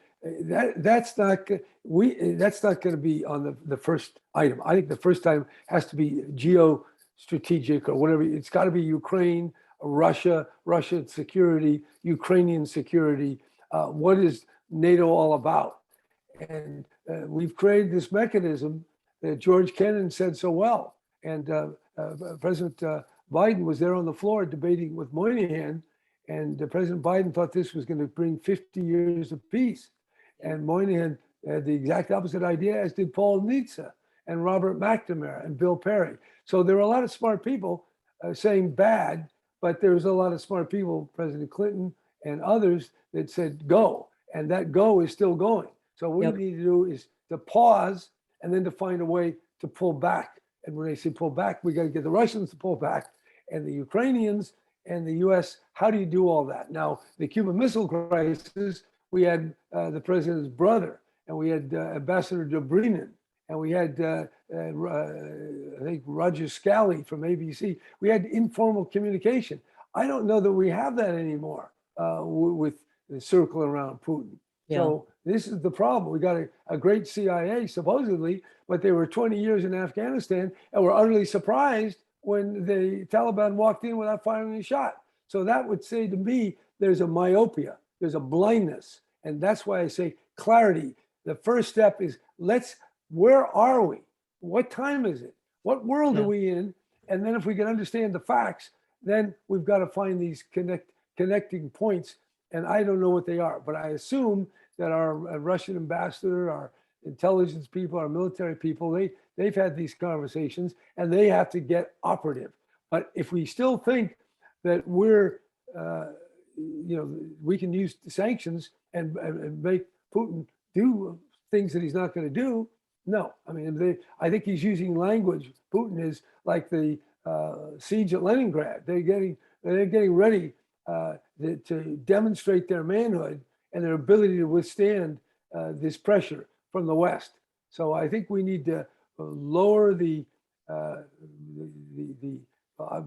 that's not going to be on the first item. I think the first item has to be geostrategic or whatever. It's got to be Ukraine, Russian security, Ukrainian security. What is NATO all about? And we've created this mechanism that George Kennan said so well. And President Biden was there on the floor debating with Moynihan, and President Biden thought this was going to bring 50 years of peace. And Moynihan had the exact opposite idea, as did Paul Nitze and Robert McNamara and Bill Perry. So there were a lot of smart people saying bad, but there was a lot of smart people, President Clinton and others, that said go. And that go is still going. So what we need to do is to pause and then to find a way to pull back. And when they say pull back, we got to get the Russians to pull back and the Ukrainians and the US. How do you do all that? Now, the Cuban Missile Crisis, we had the president's brother, and we had Ambassador Dobrynin, and we had, I think, Roger Scally from ABC. We had informal communication. I don't know that we have that anymore with the circle around Putin. Yeah. So this is the problem. We got a great CIA, supposedly, but they were 20 years in Afghanistan and were utterly surprised when the Taliban walked in without firing a shot. So that would say to me, there's a myopia, there's a blindness. And that's why I say clarity. The first step is where are we? What time is it? What world are we in? And then if we can understand the facts, then we've got to find these connecting points. And I don't know what they are, but I assume that our Russian ambassador, our intelligence people, our military people, they've had these conversations and they have to get operative. But if we still think that we're, we can use sanctions and make Putin do things that he's not going to do, no. I mean, I think he's using language. Putin is like the siege at Leningrad. They're getting ready to demonstrate their manhood and their ability to withstand this pressure from the West. So I think we need to lower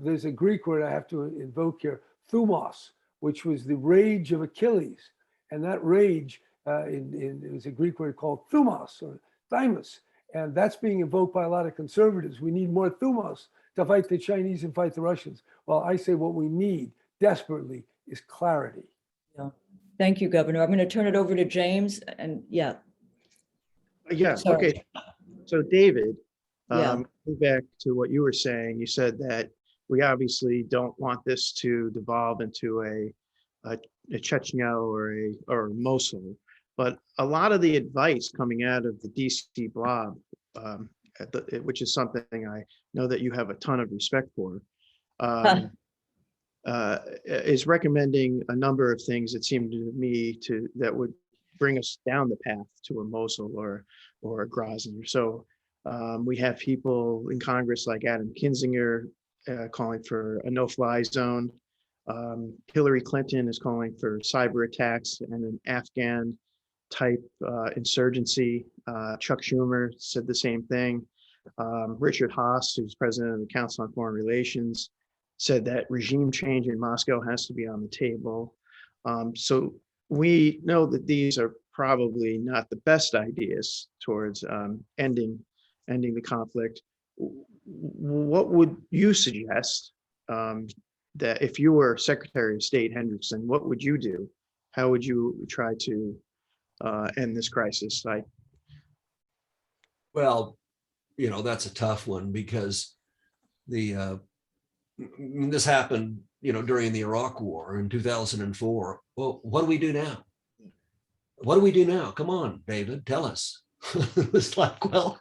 there's a Greek word I have to invoke here, thumos, which was the rage of Achilles. And that rage is a Greek word called thumos or thymus. And that's being invoked by a lot of conservatives. We need more thumos to fight the Chinese and fight the Russians. Well, I say what we need desperately is clarity. Yeah. Thank you, Governor. I'm going to turn it over to James. And Okay. So David, going back to what you were saying, you said that we obviously don't want this to devolve into a Chechnya or Mosul, but a lot of the advice coming out of the DC blob, which is something I know that you have a ton of respect for, is recommending a number of things, it seemed to me, that would bring us down the path to a Mosul or a Grozny. So we have people in Congress like Adam Kinzinger calling for a no-fly zone. Hillary Clinton is calling for cyber attacks and an Afghan type insurgency. Chuck Schumer said the same thing. Richard Haass, who's president of the Council on Foreign Relations, said that regime change in Moscow has to be on the table. So we know that these are probably not the best ideas towards ending the conflict. What would you suggest that if you were Secretary of State Hendrickson, what would you do? How would you try to end this crisis? Like, Well, that's a tough one because this happened, during the Iraq War in 2004. Well, what do we do now? What do we do now? Come on, David, tell us. It was like, well,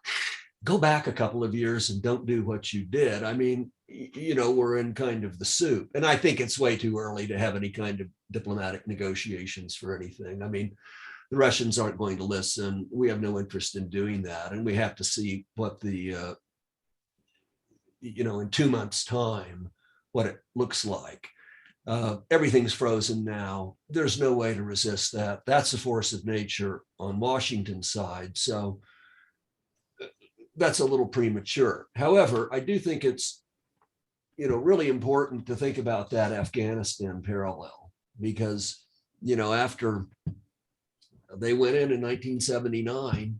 go back a couple of years and don't do what you did. I mean, we're in kind of the soup. And I think it's way too early to have any kind of diplomatic negotiations for anything. I mean, the Russians aren't going to listen. We have no interest in doing that. And we have to see what in 2 months' time, what it looks like. Everything's frozen now. There's no way to resist that. That's a force of nature on Washington's side. So that's a little premature. However, I do think it's, really important to think about that Afghanistan parallel because, after they went in 1979,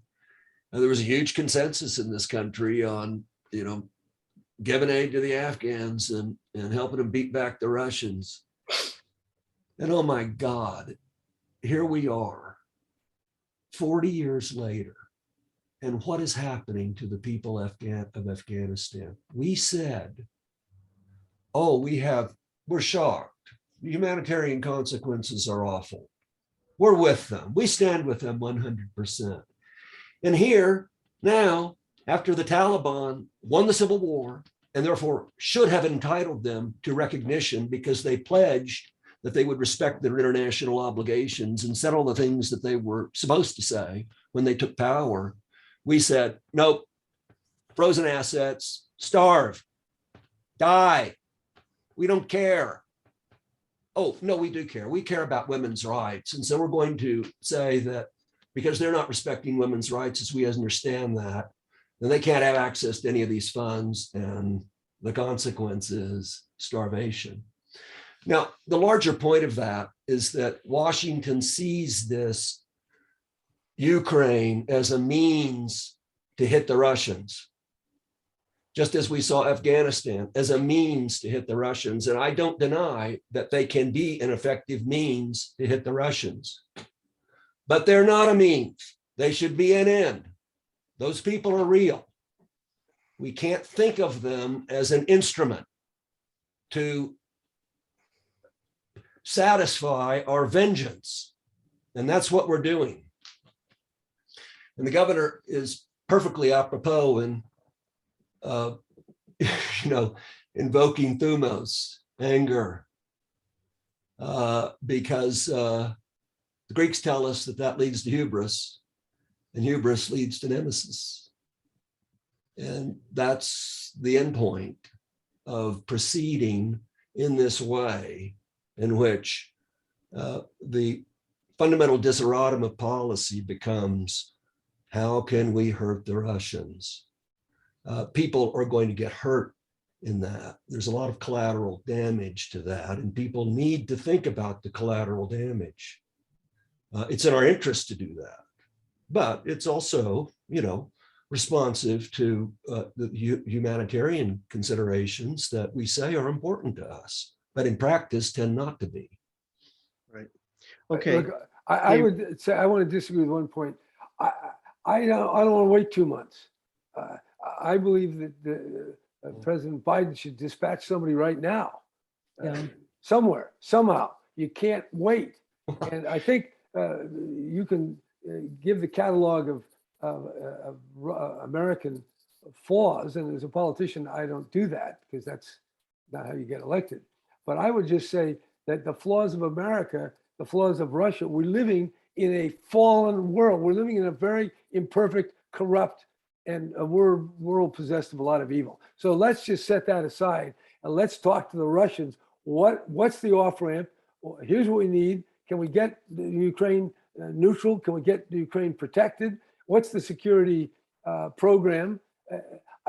there was a huge consensus in this country on, giving aid to the Afghans and helping them beat back the Russians. And oh my God, here we are 40 years later. And what is happening to the people of Afghanistan? We said, oh, we're shocked. The humanitarian consequences are awful. We're with them. We stand with them 100%. And here now, after the Taliban won the civil war and therefore should have entitled them to recognition because they pledged that they would respect their international obligations and said all the things that they were supposed to say when they took power, we said, nope, frozen assets, starve, die. We don't care. Oh, no, we do care. We care about women's rights. And so we're going to say that because they're not respecting women's rights as we understand that, then they can't have access to any of these funds, and the consequence is starvation. Now, the larger point of that is that Washington sees this Ukraine as a means to hit the Russians, just as we saw Afghanistan as a means to hit the Russians. And I don't deny that they can be an effective means to hit the Russians, but they're not a means. They should be an end. Those people are real. We can't think of them as an instrument to satisfy our vengeance. And that's what we're doing. And the governor is perfectly apropos in, invoking thumos, anger, because the Greeks tell us that leads to hubris, and hubris leads to nemesis. And that's the end point of proceeding in this way, in which the fundamental desideratum of policy becomes, how can we hurt the Russians? People are going to get hurt in that. There's a lot of collateral damage to that, and people need to think about the collateral damage. It's in our interest to do that, but it's also, responsive to the humanitarian considerations that we say are important to us, but in practice tend not to be. right. Okay. Look, I would say, I want to disagree with one point. I don't want to wait 2 months. I believe that President Biden should dispatch somebody right now, somewhere, somehow. You can't wait. And I think you can give the catalog of American flaws. And as a politician, I don't do that because that's not how you get elected. But I would just say that the flaws of America, the flaws of Russia, we're living in a fallen world. We're living in a very imperfect, corrupt, and a world possessed of a lot of evil. So let's just set that aside and let's talk to the Russians. What's the off-ramp? Well, here's what we need. Can we get the Ukraine neutral? Can we get the Ukraine protected? What's the security program?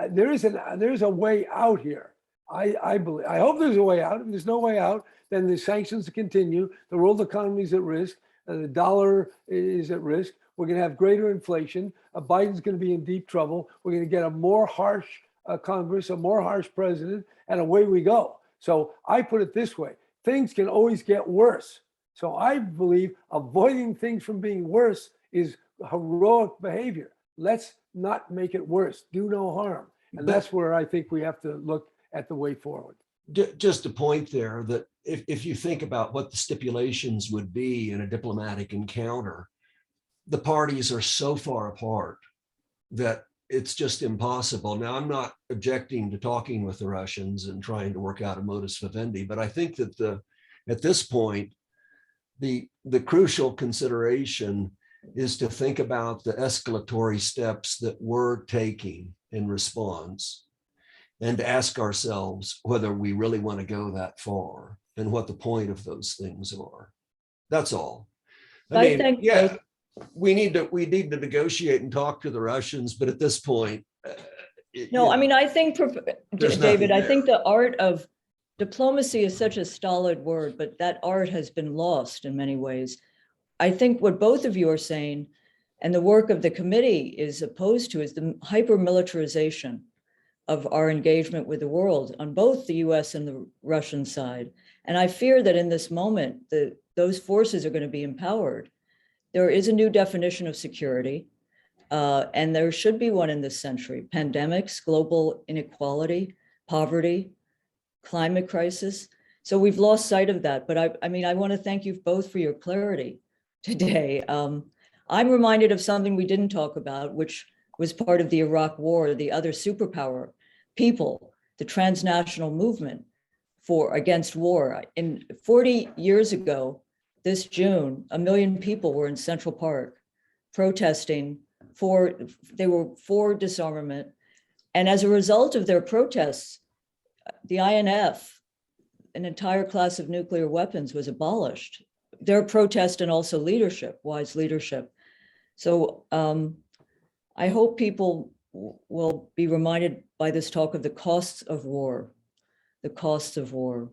There's a way out here. I believe. I hope there's a way out. If there's no way out, then the sanctions continue. The world economy is at risk. The dollar is at risk. We're going to have greater inflation. Biden's going to be in deep trouble. We're going to get a more harsh Congress, a more harsh president, and away we go. So I put it this way, things can always get worse. So I believe avoiding things from being worse is heroic behavior. Let's not make it worse, do no harm. And that's where I think we have to look at the way forward. Just a point there that if you think about what the stipulations would be in a diplomatic encounter, the parties are so far apart that it's just impossible. Now, I'm not objecting to talking with the Russians and trying to work out a modus vivendi, but I think that at this point, the crucial consideration is to think about the escalatory steps that we're taking in response and ask ourselves whether we really want to go that far and what the point of those things are. That's all. I mean, yeah, we need to negotiate and talk to the Russians, but at this point, no, I mean, I think, there's David, I nothing think the art of diplomacy is such a stolid word, but that art has been lost in many ways. I think what both of you are saying, and the work of the committee is opposed to, is the hyper-militarization of our engagement with the world on both the US and the Russian side. And I fear that in this moment, those forces are going to be empowered. There is a new definition of security, and there should be one in this century: pandemics, global inequality, poverty, climate crisis. So we've lost sight of that. But I mean, I want to thank you both for your clarity today. I'm reminded of something we didn't talk about, which was part of the Iraq War, the other superpower people, the transnational movement against war. 40 years ago, this June, 1 million people were in Central Park protesting they were for disarmament. And as a result of their protests, the INF, an entire class of nuclear weapons, was abolished. Their protest and also leadership, wise leadership. So I hope people will be reminded by this talk of the costs of war, the costs of war.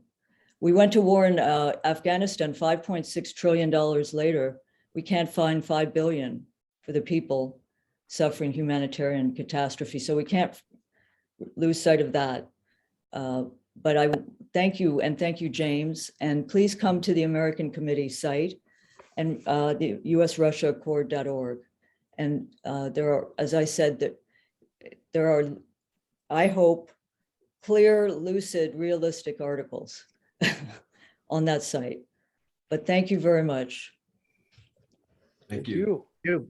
We went to war in Afghanistan, $5.6 trillion later. We can't find $5 billion for the people suffering humanitarian catastrophe. So we can't lose sight of that. But I thank you, and thank you, James. And please come to the American Committee site and the USRussiaAccord.org. And there are, as I said, there are, I hope, clear, lucid, realistic articles on that site. But thank you very much. Thank you. You.